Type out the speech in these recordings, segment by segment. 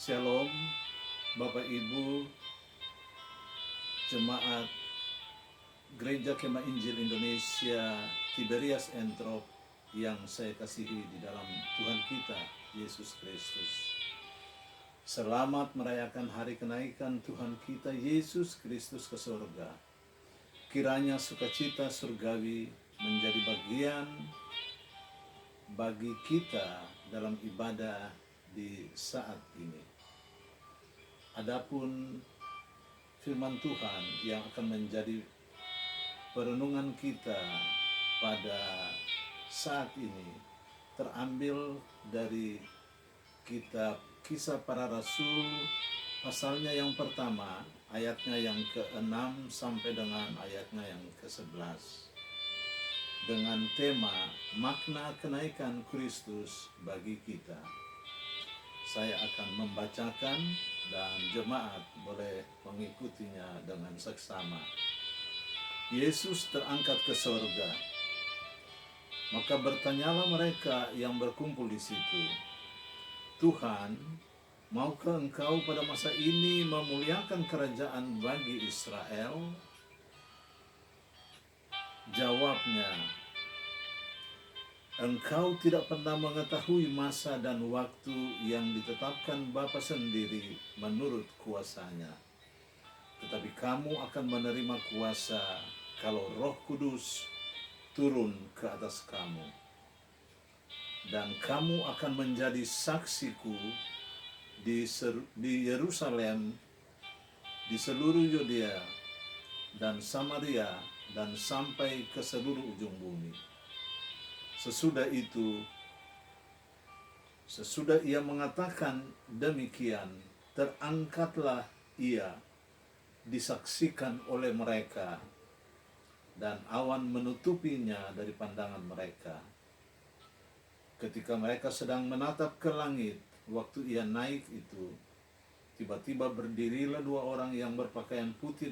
Shalom, Bapak Ibu, Jemaat Gereja Kemah Injil Indonesia Tiberias Entrop yang saya kasihi di dalam Tuhan kita, Yesus Kristus. Selamat merayakan hari kenaikan Tuhan kita, Yesus Kristus ke surga. Kiranya sukacita surgawi menjadi bagian bagi kita dalam ibadah di saat ini. Adapun firman Tuhan yang akan menjadi perenungan kita pada saat ini terambil dari kitab Kisah Para Rasul pasalnya yang pertama, ayatnya yang ke-6 sampai dengan ayatnya yang ke-11, dengan tema makna kenaikan Kristus bagi kita. Saya akan membacakan dan jemaat boleh mengikutinya dengan seksama. Yesus terangkat ke surga. Maka bertanyalah mereka yang berkumpul di situ, Tuhan, maukah Engkau pada masa ini memuliakan kerajaan bagi Israel? Jawabnya, Engkau tidak pernah mengetahui masa dan waktu yang ditetapkan Bapa sendiri menurut kuasanya. Tetapi kamu akan menerima kuasa kalau Roh Kudus turun ke atas kamu. Dan kamu akan menjadi saksiku di Yerusalem, di seluruh Yudea dan Samaria, dan sampai ke seluruh ujung bumi. Sesudah ia mengatakan demikian, terangkatlah ia disaksikan oleh mereka, dan awan menutupinya dari pandangan mereka. Ketika mereka sedang menatap ke langit, waktu ia naik itu, tiba-tiba berdirilah dua orang yang berpakaian putih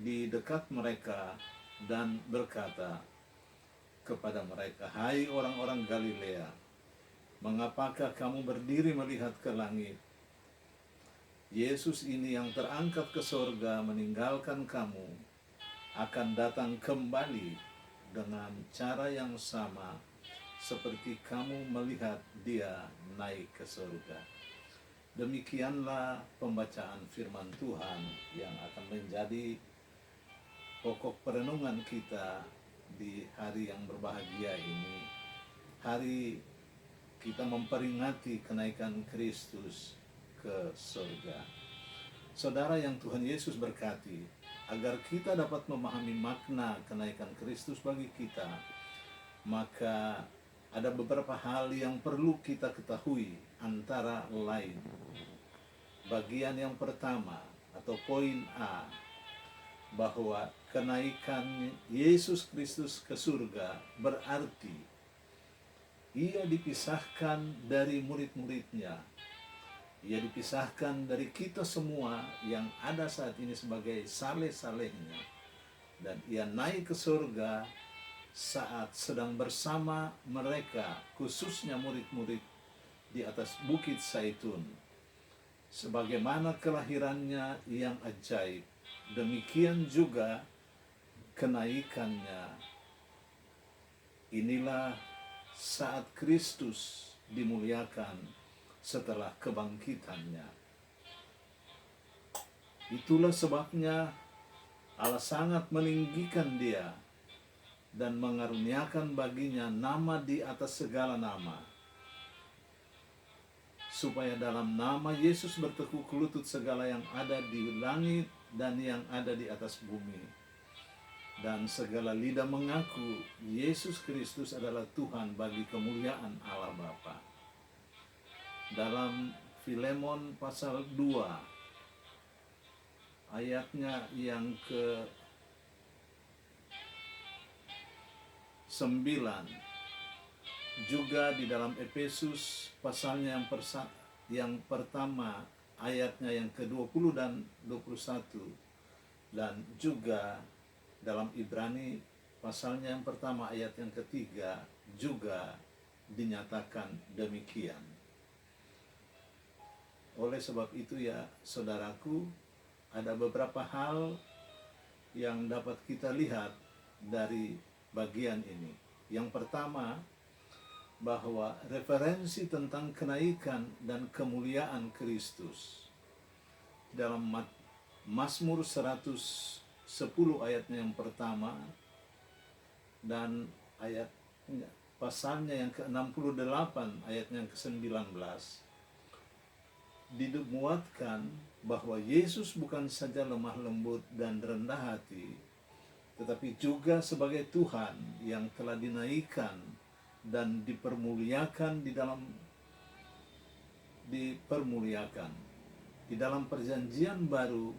di dekat mereka dan berkata kepada mereka, "Hai orang-orang Galilea, mengapakah kamu berdiri melihat ke langit? Yesus ini yang terangkat ke surga meninggalkan kamu, akan datang kembali dengan cara yang sama seperti kamu melihat dia naik ke surga." Demikianlah pembacaan firman Tuhan yang akan menjadi pokok perenungan kita di hari yang berbahagia ini. Hari kita memperingati kenaikan Kristus ke surga. Saudara yang Tuhan Yesus berkati, agar kita dapat memahami makna kenaikan Kristus bagi kita, maka ada beberapa hal yang perlu kita ketahui, antara lain. Bagian yang pertama atau poin A, bahwa kenaikan Yesus Kristus ke surga berarti ia dipisahkan dari murid-muridnya. Ia dipisahkan dari kita semua yang ada saat ini sebagai saleh-salehnya. Dan ia naik ke surga saat sedang bersama mereka, khususnya murid-murid, di atas Bukit Zaitun. Sebagaimana kelahirannya yang ajaib, demikian juga kenaikannya. Inilah saat Kristus dimuliakan setelah kebangkitannya. Itulah sebabnya Allah sangat meninggikan dia dan mengaruniakan baginya nama di atas segala nama, supaya dalam nama Yesus bertekuk lutut segala yang ada di langit dan yang ada di atas bumi, dan segala lidah mengaku Yesus Kristus adalah Tuhan bagi kemuliaan Allah Bapa. Dalam Filemon pasal 2 ayatnya yang ke-9, juga di dalam Efesus pasalnya yang pertama ayatnya yang ke-20 dan 21, dan juga dalam Ibrani pasalnya yang pertama ayat yang ketiga juga dinyatakan demikian. Oleh sebab itu ya saudaraku, ada beberapa hal yang dapat kita lihat dari bagian ini. Yang pertama, bahwa referensi tentang kenaikan dan kemuliaan Kristus dalam Mazmur 110 ayatnya yang pertama dan ayat pasalnya yang ke-68 ayatnya yang ke-19 dimuatkan bahwa Yesus bukan saja lemah lembut dan rendah hati, tetapi juga sebagai Tuhan yang telah dinaikkan dan dipermuliakan di dalam perjanjian baru.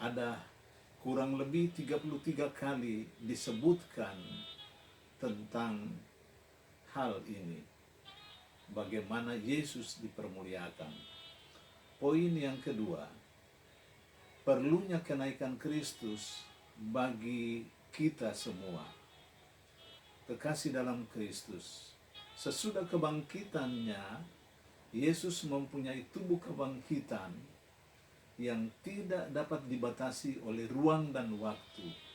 Ada kurang lebih 33 kali disebutkan tentang hal ini, bagaimana Yesus dipermuliakan. Poin yang kedua, perlunya kenaikan Kristus bagi kita semua. Kekasih dalam Kristus, sesudah kebangkitannya, Yesus mempunyai tubuh kebangkitan yang tidak dapat dibatasi oleh ruang dan waktu.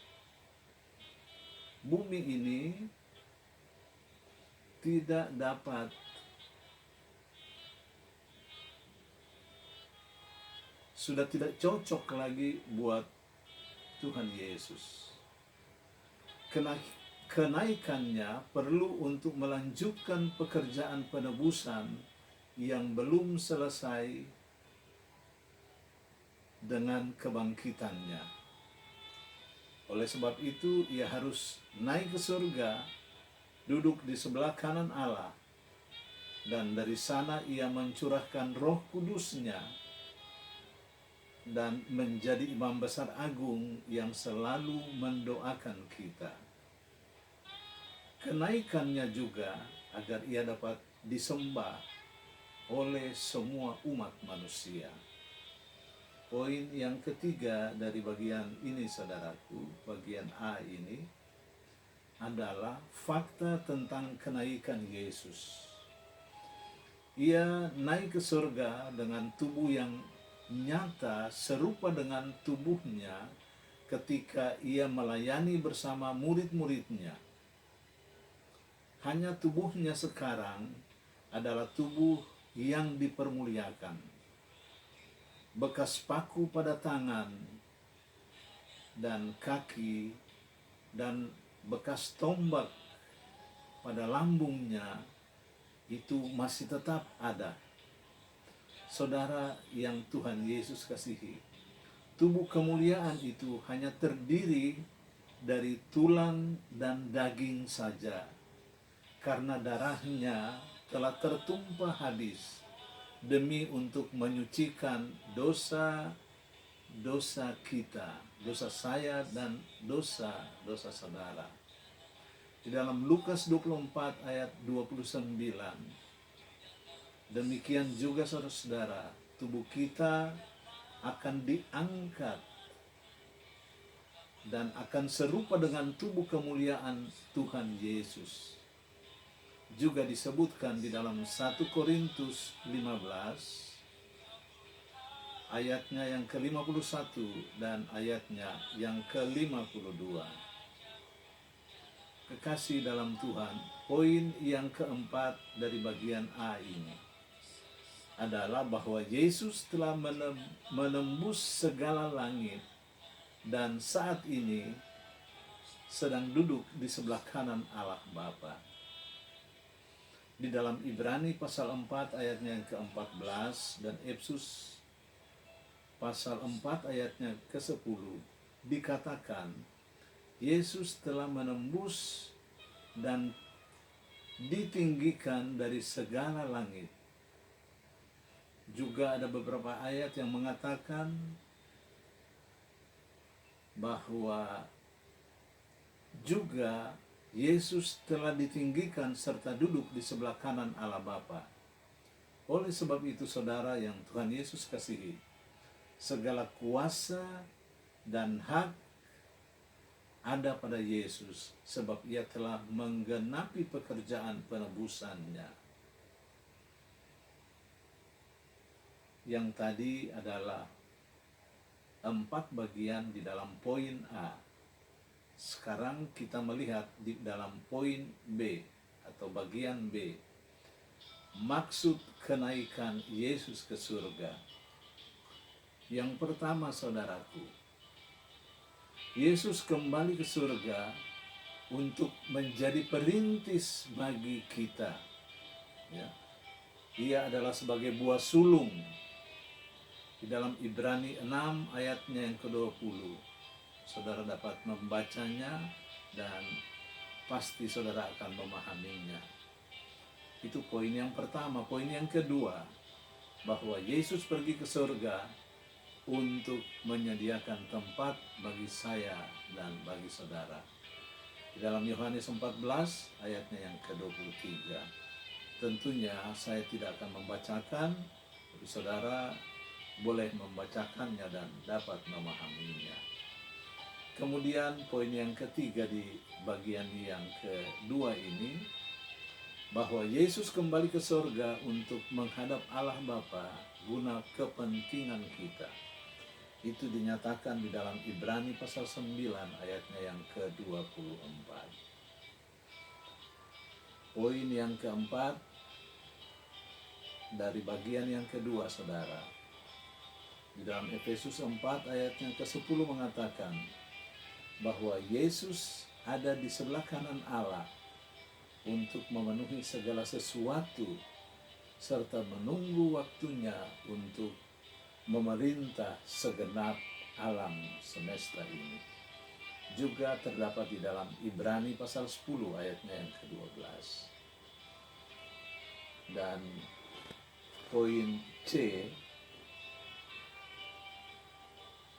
Bumi ini tidak dapat sudah tidak cocok lagi buat Tuhan Yesus. Kenaikannya perlu untuk melanjutkan pekerjaan penebusan yang belum selesai dengan kebangkitannya. Oleh sebab itu, ia harus naik ke surga, duduk di sebelah kanan Allah, dan dari sana ia mencurahkan Roh Kudus-Nya dan menjadi Imam Besar Agung yang selalu mendoakan kita. Kenaikannya juga agar ia dapat disembah oleh semua umat manusia. Poin yang ketiga dari bagian ini saudaraku, bagian A ini adalah fakta tentang kenaikan Yesus. Ia naik ke surga dengan tubuh yang nyata serupa dengan tubuhnya ketika ia melayani bersama murid-muridnya. Hanya tubuhnya sekarang adalah tubuh yang dipermuliakan. Bekas paku pada tangan dan kaki dan bekas tombak pada lambungnya itu masih tetap ada. Saudara yang Tuhan Yesus kasihi, tubuh kemuliaan itu hanya terdiri dari tulang dan daging saja, karena darahnya telah tertumpah habis demi untuk menyucikan dosa-dosa kita, dosa saya dan dosa-dosa saudara. Di dalam Lukas 24 ayat 29, demikian juga saudara-saudara, tubuh kita akan diangkat dan akan serupa dengan tubuh kemuliaan Tuhan Yesus. Juga disebutkan di dalam 1 Korintus 15 ayatnya yang ke-51 dan ayatnya yang ke-52. Kekasih dalam Tuhan, poin yang keempat dari bagian A ini adalah bahwa Yesus telah menembus segala langit dan saat ini sedang duduk di sebelah kanan Allah Bapa. Di dalam Ibrani pasal 4 ayatnya yang ke-14 dan Efesus pasal 4 ayatnya ke-10 dikatakan Yesus telah menembus dan ditinggikan dari segala langit. Juga ada beberapa ayat yang mengatakan bahwa juga Yesus telah ditinggikan serta duduk di sebelah kanan Allah Bapa. Oleh sebab itu saudara yang Tuhan Yesus kasihi, segala kuasa dan hak ada pada Yesus sebab ia telah menggenapi pekerjaan penebusannya. yang tadi adalah 4 bagian di dalam poin A. Sekarang kita melihat di dalam poin B atau bagian B. Maksud kenaikan Yesus ke surga. Yang pertama, saudaraku, Yesus kembali ke surga untuk menjadi perintis bagi kita. Ya. Dia adalah sebagai buah sulung. Di dalam Ibrani 6 ayatnya yang ke-20. Saudara dapat membacanya dan pasti saudara akan memahaminya. Itu poin yang pertama. Poin yang kedua, bahwa Yesus pergi ke surga untuk menyediakan tempat bagi saya dan bagi saudara. Di dalam Yohanes 14 ayatnya yang ke-23. Tentunya saya tidak akan membacakan, tapi saudara boleh membacakannya dan dapat memahaminya. Kemudian poin yang ketiga di bagian yang kedua ini, bahwa Yesus kembali ke surga untuk menghadap Allah Bapa guna kepentingan kita. Itu dinyatakan di dalam Ibrani pasal 9 ayatnya yang ke-24. Poin yang keempat dari bagian yang kedua, saudara. Di dalam Efesus 4 ayat yang ke-10 mengatakan bahwa Yesus ada di sebelah kanan Allah untuk memenuhi segala sesuatu serta menunggu waktunya untuk memerintah segenap alam semesta ini. Juga terdapat di dalam Ibrani pasal 10 ayatnya yang ke-12. Dan poin C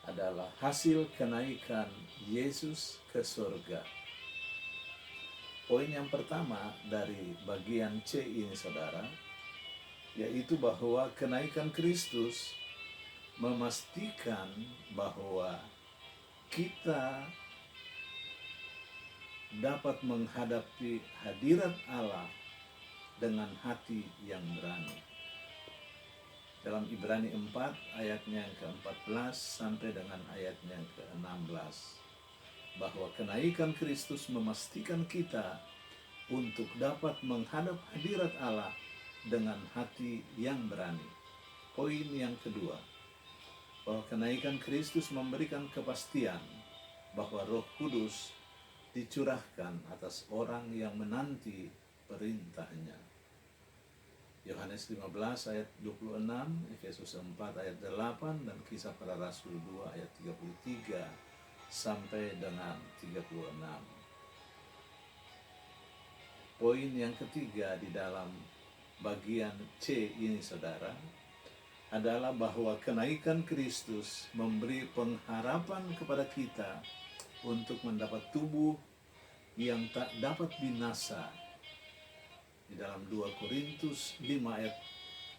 adalah hasil kenaikan Yesus ke surga. Poin yang pertama dari bagian C ini, saudara, yaitu bahwa kenaikan Kristus memastikan bahwa kita dapat menghadapi hadirat Allah dengan hati yang berani. Dalam Ibrani 4 ayatnya yang ke-14 sampai dengan ayatnya yang ke-16, bahwa kenaikan Kristus memastikan kita untuk dapat menghadap hadirat Allah dengan hati yang berani. Poin yang kedua, bahwa kenaikan Kristus memberikan kepastian bahwa Roh Kudus dicurahkan atas orang yang menanti perintahnya. Yohanes 15 ayat 26, Efesus 4 ayat 8, dan Kisah Para Rasul 2 ayat 33 sampai dengan 36. Poin yang ketiga di dalam bagian C ini, saudara, adalah bahwa kenaikan Kristus memberi pengharapan kepada kita untuk mendapat tubuh yang tak dapat binasa. Di dalam 2 Korintus 5 ayat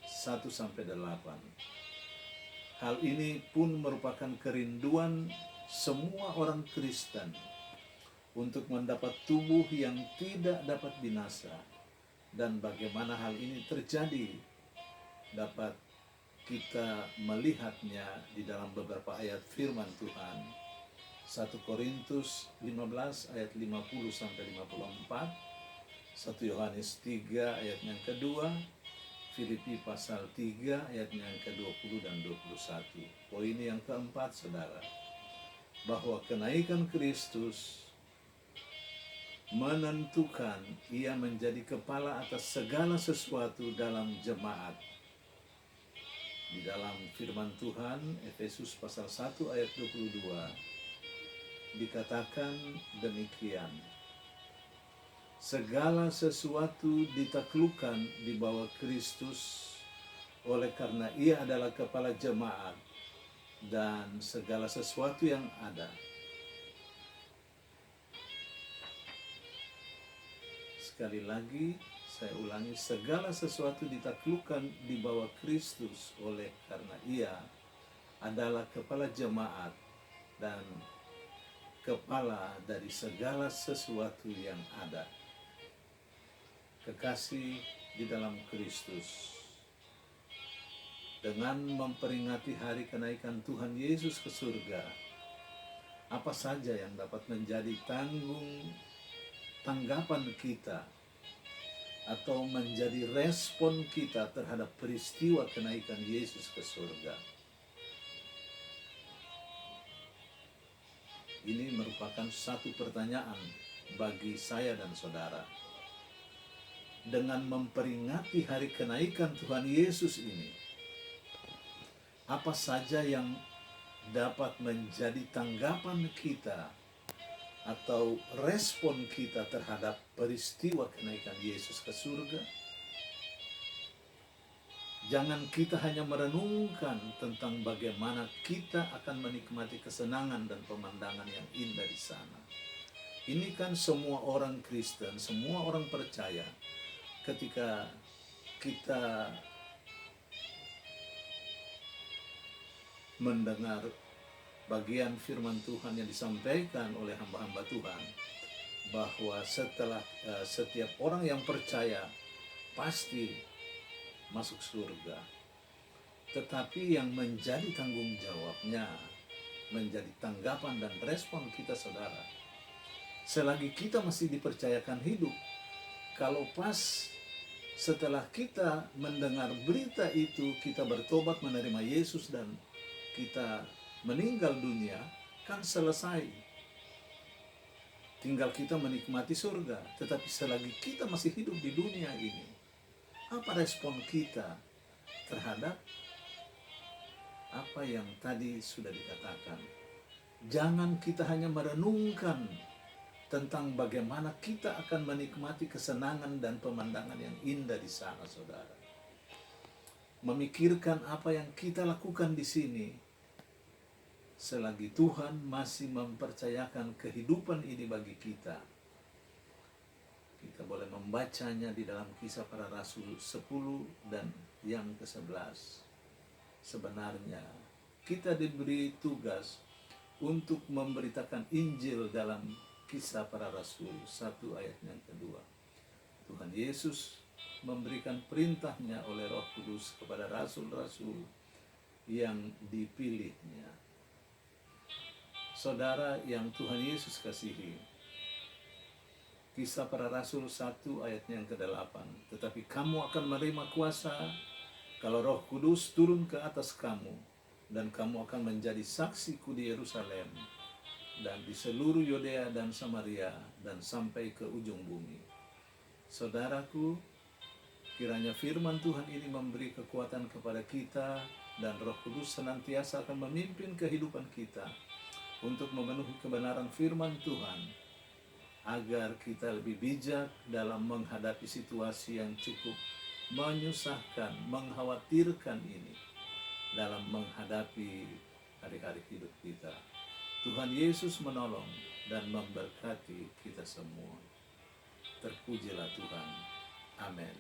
1 sampai 8. Hal ini pun merupakan kerinduan semua orang Kristen untuk mendapat tubuh yang tidak dapat binasa. Dan bagaimana hal ini terjadi dapat kita melihatnya di dalam beberapa ayat firman Tuhan. 1 Korintus 15 ayat 50 sampai 54. 1 Yohanes 3 ayat yang kedua, Filipi pasal 3 ayat yang ke-20 dan 21. Poin yang keempat, saudara, bahwa kenaikan Kristus menentukan ia menjadi kepala atas segala sesuatu dalam jemaat. Di dalam firman Tuhan, Efesus pasal 1 ayat 22, dikatakan demikian. Segala sesuatu ditaklukkan di bawah Kristus oleh karena ia adalah kepala jemaat dan segala sesuatu yang ada. Sekali lagi saya ulangi, segala sesuatu ditaklukkan di bawah Kristus oleh karena ia adalah kepala jemaat dan kepala dari segala sesuatu yang ada. Kekasih di dalam Kristus, dengan memperingati hari kenaikan Tuhan Yesus ke surga, apa saja yang dapat menjadi tanggapan kita atau menjadi respon kita terhadap peristiwa kenaikan Yesus ke surga? Ini merupakan satu pertanyaan bagi saya dan saudara. Dengan memperingati hari kenaikan Tuhan Yesus ini, apa saja yang dapat menjadi tanggapan kita atau respon kita terhadap peristiwa kenaikan Yesus ke surga? Jangan kita hanya merenungkan tentang bagaimana kita akan menikmati kesenangan dan pemandangan yang indah di sana. Ini kan semua orang Kristen, semua orang percaya, ketika kita mendengar bagian firman Tuhan yang disampaikan oleh hamba-hamba Tuhan, bahwa setelah setiap orang yang percaya pasti masuk surga. Tetapi yang menjadi tanggung jawabnya, menjadi tanggapan dan respon kita, saudara, selagi kita masih dipercayakan hidup, kalau pas setelah kita mendengar berita itu, kita bertobat menerima Yesus dan kita meninggal dunia, kan selesai. Tinggal kita menikmati surga. Tetapi selagi kita masih hidup di dunia ini, apa respon kita terhadap apa yang tadi sudah dikatakan? Jangan kita hanya merenungkan tentang bagaimana kita akan menikmati kesenangan dan pemandangan yang indah di sana, saudara. Memikirkan apa yang kita lakukan di sini, selagi Tuhan masih mempercayakan kehidupan ini bagi kita. Kita boleh membacanya di dalam Kisah Para Rasul 10 dan yang ke-11. Sebenarnya kita diberi tugas untuk memberitakan Injil dalam Kisah Para Rasul 1 ayat yang kedua. Tuhan Yesus memberikan perintahnya oleh Roh Kudus kepada rasul-rasul yang dipilihnya. Saudara yang Tuhan Yesus kasihi, Kisah Para Rasul 1 ayat yang ke-8. Tetapi kamu akan menerima kuasa kalau Roh Kudus turun ke atas kamu, dan kamu akan menjadi saksiku di Yerusalem dan di seluruh Yudea dan Samaria dan sampai ke ujung bumi. Saudaraku, kiranya firman Tuhan ini memberi kekuatan kepada kita, dan Roh Kudus senantiasa akan memimpin kehidupan kita untuk memenuhi kebenaran firman Tuhan, agar kita lebih bijak dalam menghadapi situasi yang cukup menyusahkan, mengkhawatirkan ini, dalam menghadapi hari-hari hidup kita. Tuhan Yesus menolong dan memberkati kita semua. Terpujilah Tuhan. Amin.